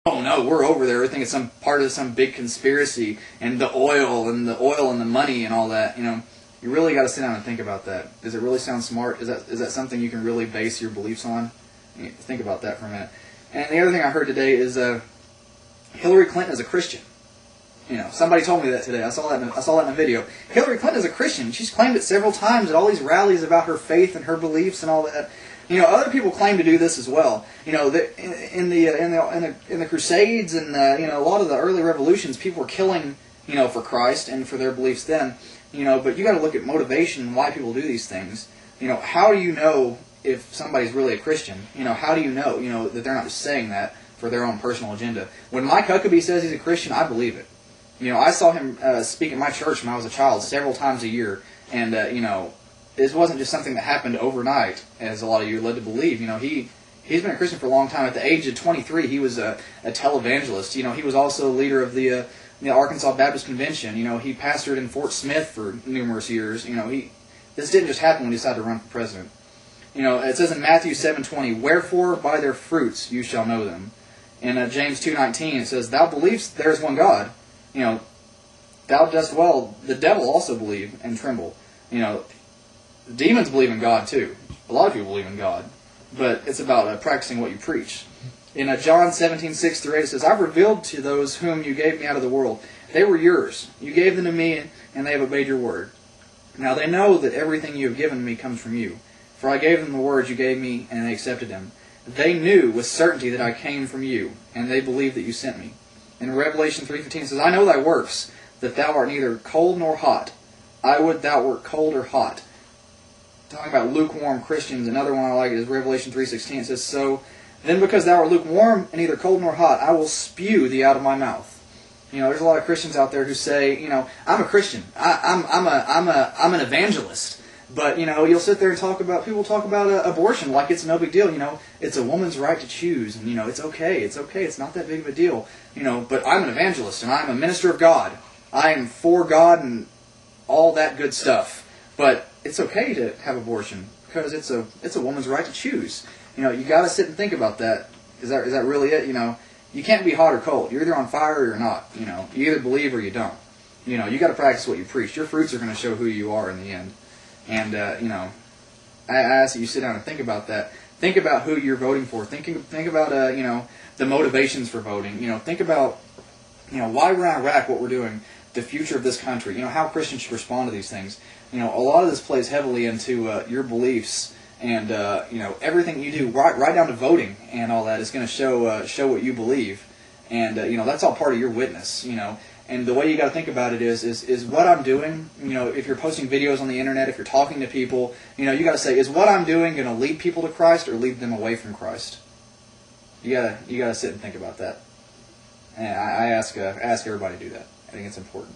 oh no, we're over there. We think it's some part of some big conspiracy, and the oil and the money and all that. You know, you really got to sit down and think about that. Does it really sound smart? Is that something you can really base your beliefs on? Think about that for a minute. And the other thing I heard today is Hillary Clinton is a Christian. You know, somebody told me that today. I saw that in a video. Hillary Clinton is a Christian. She's claimed it several times at all these rallies about her faith and her beliefs and all that. You know, other people claim to do this as well. You know, in the Crusades and you know, a lot of the early revolutions, people were killing, you know, for Christ and for their beliefs then. You know, but you got to look at motivation and why people do these things. You know, how do you know if somebody's really a Christian? You know, how do you know that they're not just saying that for their own personal agenda? When Mike Huckabee says he's a Christian, I believe it. You know, I saw him speak at my church when I was a child several times a year, and you know, this wasn't just something that happened overnight, as a lot of you are led to believe. You know, he's been a Christian for a long time. At the age of 23, he was a televangelist. You know, he was also a leader of the Arkansas Baptist Convention. You know, he pastored in Fort Smith for numerous years. You know, this didn't just happen when he decided to run for president. You know, it says in Matthew 7:20, "Wherefore by their fruits you shall know them." In James 2:19, it says, "Thou believest there is one God. You know, thou dost well. The devil also believe and tremble." You know, demons believe in God too. A lot of people believe in God, but it's about practicing what you preach. In John 17:6-8, it says, "I've revealed to those whom you gave me out of the world. They were yours. You gave them to me, and they have obeyed your word. Now they know that everything you have given me comes from you. For I gave them the words you gave me, and they accepted them. They knew with certainty that I came from you, and they believed that you sent me." In Revelation 3:15 it says, "I know thy works, that thou art neither cold nor hot. I would thou wert cold or hot." Talking about lukewarm Christians, another one I like is Revelation 3:16. It says, "So then because thou art lukewarm and neither cold nor hot, I will spew thee out of my mouth." You know, there's a lot of Christians out there who say, you know, I'm a Christian. I'm an evangelist. But, you know, you'll sit there and people talk about abortion like it's no big deal. You know, it's a woman's right to choose, and, you know, it's okay, it's not that big of a deal. You know, but I'm an evangelist, and I'm a minister of God. I am for God and all that good stuff. But it's okay to have abortion, because it's a woman's right to choose. You know, you got to sit and think about that. Is that really it? You know, you can't be hot or cold. You're either on fire or you're not. You know, you either believe or you don't. You know, you got to practice what you preach. Your fruits are going to show who you are in the end. And, you know, I ask that you sit down and think about that. Think about who you're voting for. Think about, you know, the motivations for voting. You know, think about, you know, why we're in Iraq, what we're doing, the future of this country. You know, how Christians should respond to these things. You know, a lot of this plays heavily into your beliefs and, you know, everything you do, right down to voting and all that is going to show what you believe. And, you know, that's all part of your witness, you know. And the way you got to think about it is what I'm doing, you know, if you're posting videos on the internet, if you're talking to people, you know, you got to say, is what I'm doing going to lead people to Christ or lead them away from Christ? You gotta sit and think about that. And I ask everybody to do that. I think it's important.